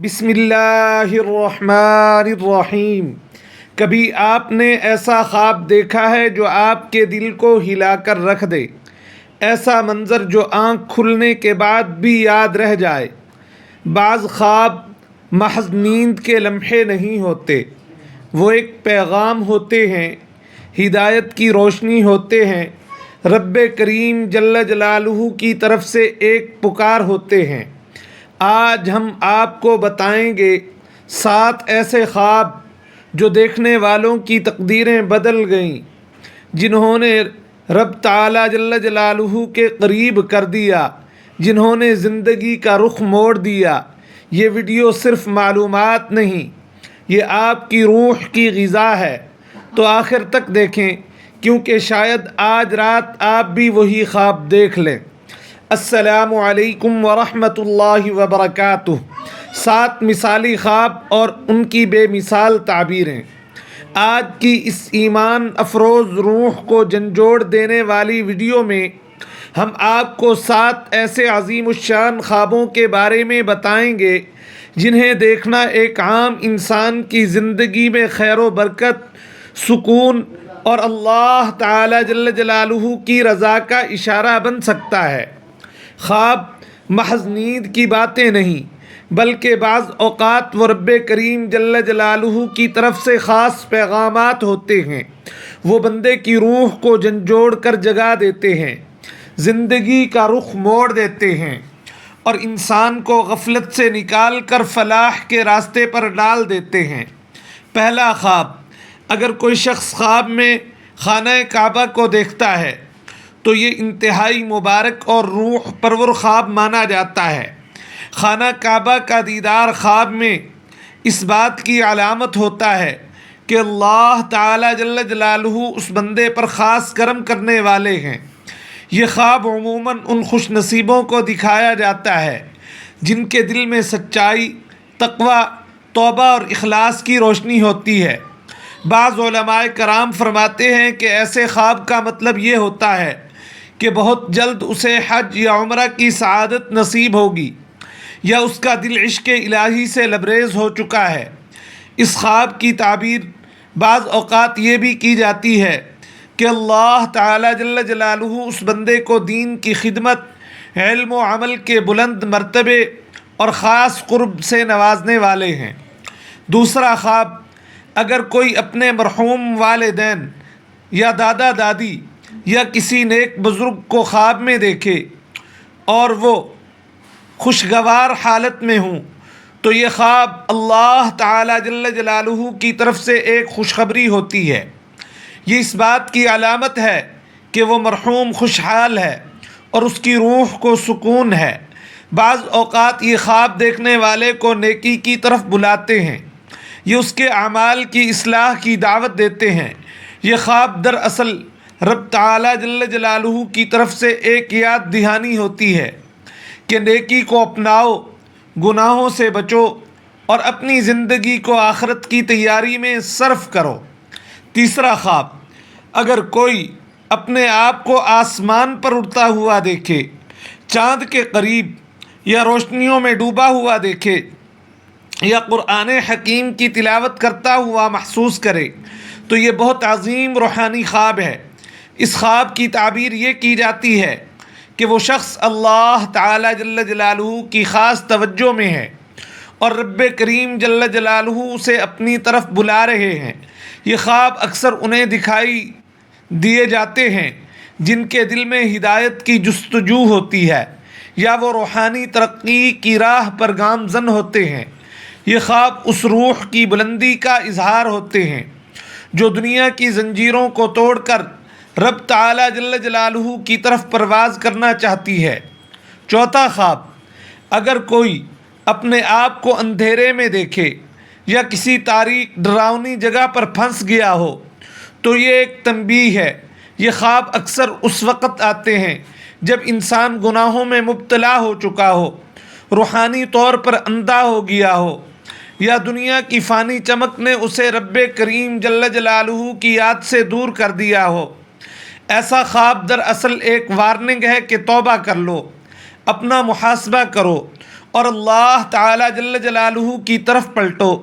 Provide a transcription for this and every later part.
بسم اللہ الرحمن الرحیم۔ کبھی آپ نے ایسا خواب دیکھا ہے جو آپ کے دل کو ہلا کر رکھ دے؟ ایسا منظر جو آنکھ کھلنے کے بعد بھی یاد رہ جائے۔ بعض خواب محض نیند کے لمحے نہیں ہوتے، وہ ایک پیغام ہوتے ہیں، ہدایت کی روشنی ہوتے ہیں، رب کریم جل جلالہ کی طرف سے ایک پکار ہوتے ہیں۔ آج ہم آپ کو بتائیں گے 7 ایسے خواب جو دیکھنے والوں کی تقدیریں بدل گئیں، جنہوں نے رب تعالی جل جلالہ کے قریب کر دیا، جنہوں نے زندگی کا رخ موڑ دیا۔ یہ ویڈیو صرف معلومات نہیں، یہ آپ کی روح کی غذا ہے، تو آخر تک دیکھیں، کیونکہ شاید آج رات آپ بھی وہی خواب دیکھ لیں۔ السلام علیکم ورحمۃ اللہ وبرکاتہ۔ 7 مثالی خواب اور ان کی بے مثال تعبیریں۔ آج کی اس ایمان افروز روح کو جھنجھوڑ دینے والی ویڈیو میں ہم آپ کو 7 ایسے عظیم الشان خوابوں کے بارے میں بتائیں گے جنہیں دیکھنا ایک عام انسان کی زندگی میں خیر و برکت، سکون اور اللہ تعالی جل جلالہ کی رضا کا اشارہ بن سکتا ہے۔ خواب محض نیند کی باتیں نہیں، بلکہ بعض اوقات وہ رب کریم جل جلالہ کی طرف سے خاص پیغامات ہوتے ہیں۔ وہ بندے کی روح کو جھنجھوڑ کر جگا دیتے ہیں، زندگی کا رخ موڑ دیتے ہیں اور انسان کو غفلت سے نکال کر فلاح کے راستے پر ڈال دیتے ہیں۔ پہلا خواب۔ اگر کوئی شخص خواب میں خانہ کعبہ کو دیکھتا ہے تو یہ انتہائی مبارک اور روح پرور خواب مانا جاتا ہے۔ خانہ کعبہ کا دیدار خواب میں اس بات کی علامت ہوتا ہے کہ اللہ تعالی جل جلالہ اس بندے پر خاص کرم کرنے والے ہیں۔ یہ خواب عموماً ان خوش نصیبوں کو دکھایا جاتا ہے جن کے دل میں سچائی، تقوی، توبہ اور اخلاص کی روشنی ہوتی ہے۔ بعض علماء کرام فرماتے ہیں کہ ایسے خواب کا مطلب یہ ہوتا ہے کہ بہت جلد اسے حج یا عمرہ کی سعادت نصیب ہوگی، یا اس کا دل عشق الہی سے لبریز ہو چکا ہے۔ اس خواب کی تعبیر بعض اوقات یہ بھی کی جاتی ہے کہ اللہ تعالی جل جلالہ اس بندے کو دین کی خدمت، علم و عمل کے بلند مرتبے اور خاص قرب سے نوازنے والے ہیں۔ دوسرا خواب۔ اگر کوئی اپنے مرحوم والدین یا دادا دادی یا کسی نیک بزرگ کو خواب میں دیکھے اور وہ خوشگوار حالت میں ہوں تو یہ خواب اللہ تعالی جل جلالہ کی طرف سے ایک خوشخبری ہوتی ہے۔ یہ اس بات کی علامت ہے کہ وہ مرحوم خوشحال ہے اور اس کی روح کو سکون ہے۔ بعض اوقات یہ خواب دیکھنے والے کو نیکی کی طرف بلاتے ہیں، یہ اس کے اعمال کی اصلاح کی دعوت دیتے ہیں۔ یہ خواب دراصل رب تعالی جل جلالہ کی طرف سے ایک یاد دہانی ہوتی ہے کہ نیکی کو اپناؤ، گناہوں سے بچو اور اپنی زندگی کو آخرت کی تیاری میں صرف کرو۔ تیسرا خواب۔ اگر کوئی اپنے آپ کو آسمان پر اڑتا ہوا دیکھے، چاند کے قریب یا روشنیوں میں ڈوبا ہوا دیکھے، یا قرآن حکیم کی تلاوت کرتا ہوا محسوس کرے تو یہ بہت عظیم روحانی خواب ہے۔ اس خواب کی تعبیر یہ کی جاتی ہے کہ وہ شخص اللہ تعالی جل جلالہ کی خاص توجہ میں ہے اور رب کریم جل جلالہ اسے اپنی طرف بلا رہے ہیں۔ یہ خواب اکثر انہیں دکھائی دیے جاتے ہیں جن کے دل میں ہدایت کی جستجو ہوتی ہے یا وہ روحانی ترقی کی راہ پر گامزن ہوتے ہیں۔ یہ خواب اس روح کی بلندی کا اظہار ہوتے ہیں جو دنیا کی زنجیروں کو توڑ کر رب تعالی جل جلالہ کی طرف پرواز کرنا چاہتی ہے۔ چوتھا خواب۔ اگر کوئی اپنے آپ کو اندھیرے میں دیکھے یا کسی تاریک ڈراؤنی جگہ پر پھنس گیا ہو تو یہ ایک تنبیہ ہے۔ یہ خواب اکثر اس وقت آتے ہیں جب انسان گناہوں میں مبتلا ہو چکا ہو، روحانی طور پر اندھا ہو گیا ہو، یا دنیا کی فانی چمک نے اسے رب کریم جل جلالہ کی یاد سے دور کر دیا ہو۔ ایسا خواب دراصل ایک وارننگ ہے کہ توبہ کر لو، اپنا محاسبہ کرو اور اللہ تعالی جل جلالہ کی طرف پلٹو۔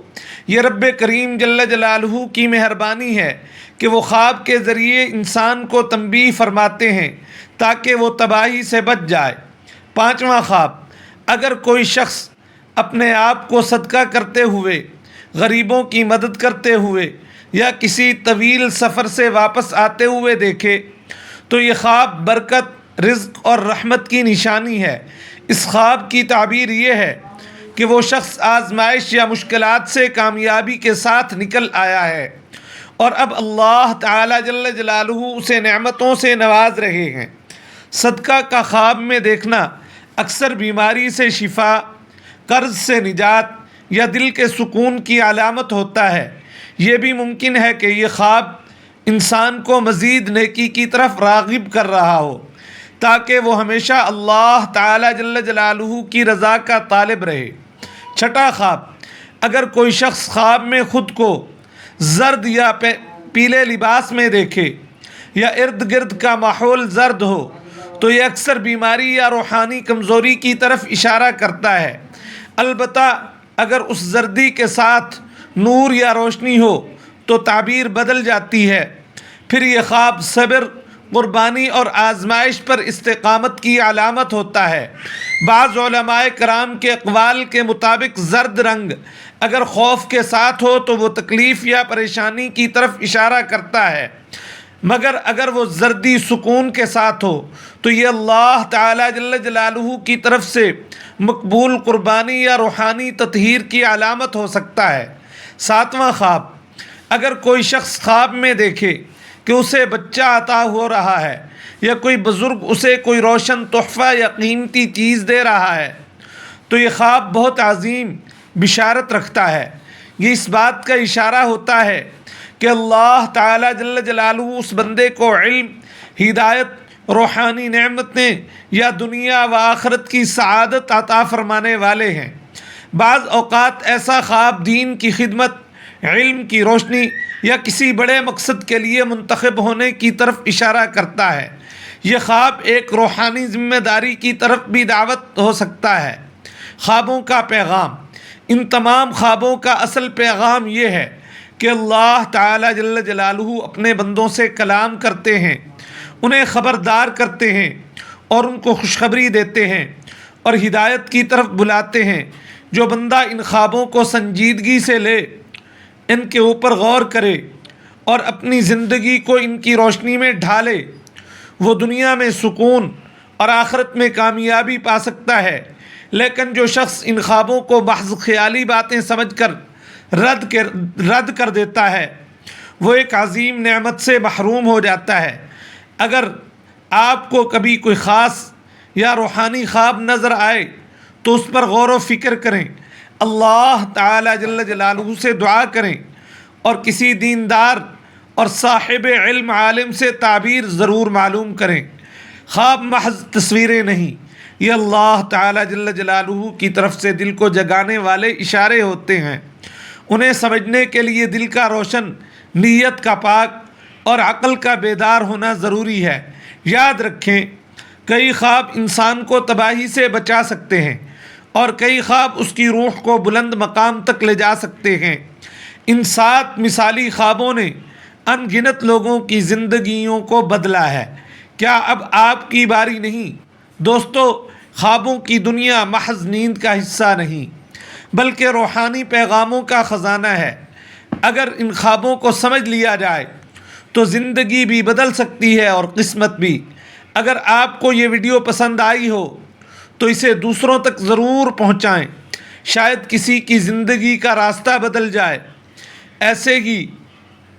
یہ رب کریم جل جلالہ کی مہربانی ہے کہ وہ خواب کے ذریعے انسان کو تنبیہ فرماتے ہیں تاکہ وہ تباہی سے بچ جائے۔ پانچواں خواب، اگر کوئی شخص اپنے آپ کو صدقہ کرتے ہوئے، غریبوں کی مدد کرتے ہوئے یا کسی طویل سفر سے واپس آتے ہوئے دیکھے تو یہ خواب برکت، رزق اور رحمت کی نشانی ہے۔ اس خواب کی تعبیر یہ ہے کہ وہ شخص آزمائش یا مشکلات سے کامیابی کے ساتھ نکل آیا ہے اور اب اللہ تعالی جل جلالہ اسے نعمتوں سے نواز رہے ہیں۔ صدقہ کا خواب میں دیکھنا اکثر بیماری سے شفا، قرض سے نجات یا دل کے سکون کی علامت ہوتا ہے۔ یہ بھی ممکن ہے کہ یہ خواب انسان کو مزید نیکی کی طرف راغب کر رہا ہو تاکہ وہ ہمیشہ اللہ تعالی جل جلالہ کی رضا کا طالب رہے۔ چھٹا خواب، اگر کوئی شخص خواب میں خود کو زرد یا پیلے لباس میں دیکھے یا ارد گرد کا ماحول زرد ہو تو یہ اکثر بیماری یا روحانی کمزوری کی طرف اشارہ کرتا ہے۔ البتہ اگر اس زردی کے ساتھ نور یا روشنی ہو تو تعبیر بدل جاتی ہے۔ پھر یہ خواب صبر، قربانی اور آزمائش پر استقامت کی علامت ہوتا ہے۔ بعض علماء کرام کے اقوال کے مطابق زرد رنگ اگر خوف کے ساتھ ہو تو وہ تکلیف یا پریشانی کی طرف اشارہ کرتا ہے، مگر اگر وہ زردی سکون کے ساتھ ہو تو یہ اللہ تعالی جل جلالہ کی طرف سے مقبول قربانی یا روحانی تطہیر کی علامت ہو سکتا ہے۔ ساتواں خواب، اگر کوئی شخص خواب میں دیکھے کہ اسے بچہ عطا ہو رہا ہے یا کوئی بزرگ اسے کوئی روشن تحفہ یا قیمتی چیز دے رہا ہے تو یہ خواب بہت عظیم بشارت رکھتا ہے۔ یہ اس بات کا اشارہ ہوتا ہے کہ اللہ تعالی جل جلالہ اس بندے کو علم، ہدایت، روحانی نعمتیں یا دنیا و آخرت کی سعادت عطا فرمانے والے ہیں۔ بعض اوقات ایسا خواب دین کی خدمت، علم کی روشنی یا کسی بڑے مقصد کے لیے منتخب ہونے کی طرف اشارہ کرتا ہے۔ یہ خواب ایک روحانی ذمہ داری کی طرف بھی دعوت ہو سکتا ہے۔ خوابوں کا پیغام، ان تمام خوابوں کا اصل پیغام یہ ہے کہ اللہ تعالی جل جلالہ اپنے بندوں سے کلام کرتے ہیں، انہیں خبردار کرتے ہیں اور ان کو خوشخبری دیتے ہیں اور ہدایت کی طرف بلاتے ہیں۔ جو بندہ ان خوابوں کو سنجیدگی سے لے، ان کے اوپر غور کرے اور اپنی زندگی کو ان کی روشنی میں ڈھالے، وہ دنیا میں سکون اور آخرت میں کامیابی پا سکتا ہے۔ لیکن جو شخص ان خوابوں کو محض خیالی باتیں سمجھ کر رد کر دیتا ہے وہ ایک عظیم نعمت سے محروم ہو جاتا ہے۔ اگر آپ کو کبھی کوئی خاص یا روحانی خواب نظر آئے تو اس پر غور و فکر کریں، اللہ تعالی جل جلالہ سے دعا کریں اور کسی دیندار اور صاحب علم عالم سے تعبیر ضرور معلوم کریں۔ خواب محض تصویریں نہیں، یہ اللہ تعالی جل جلالہ کی طرف سے دل کو جگانے والے اشارے ہوتے ہیں۔ انہیں سمجھنے کے لیے دل کا روشن، نیت کا پاک اور عقل کا بیدار ہونا ضروری ہے۔ یاد رکھیں، کئی خواب انسان کو تباہی سے بچا سکتے ہیں اور کئی خواب اس کی روح کو بلند مقام تک لے جا سکتے ہیں۔ ان 7 مثالی خوابوں نے ان گنت لوگوں کی زندگیوں کو بدلا ہے۔ کیا اب آپ کی باری نہیں؟ دوستو، خوابوں کی دنیا محض نیند کا حصہ نہیں بلکہ روحانی پیغاموں کا خزانہ ہے۔ اگر ان خوابوں کو سمجھ لیا جائے تو زندگی بھی بدل سکتی ہے اور قسمت بھی۔ اگر آپ کو یہ ویڈیو پسند آئی ہو تو اسے دوسروں تک ضرور پہنچائیں، شاید کسی کی زندگی کا راستہ بدل جائے۔ ایسے ہی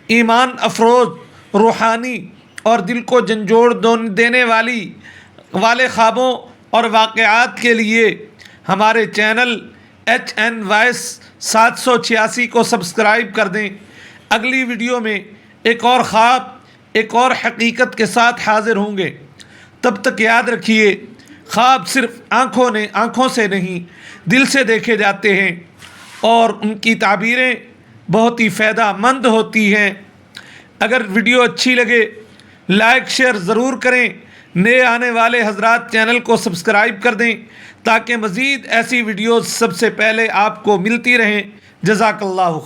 ایمان افروز، روحانی اور دل کو جھنجھوڑ دینے والے خوابوں اور واقعات کے لیے ہمارے چینل HN وائس 786 کو سبسکرائب کر دیں۔ اگلی ویڈیو میں ایک اور خواب، ایک اور حقیقت کے ساتھ حاضر ہوں گے۔ تب تک یاد رکھیے، خواب صرف آنکھوں سے نہیں، دل سے دیکھے جاتے ہیں اور ان کی تعبیریں بہت ہی فائدہ مند ہوتی ہیں۔ اگر ویڈیو اچھی لگے لائک شیئر ضرور کریں۔ نئے آنے والے حضرات چینل کو سبسکرائب کر دیں تاکہ مزید ایسی ویڈیوز سب سے پہلے آپ کو ملتی رہیں۔ جزاک اللہ خیر۔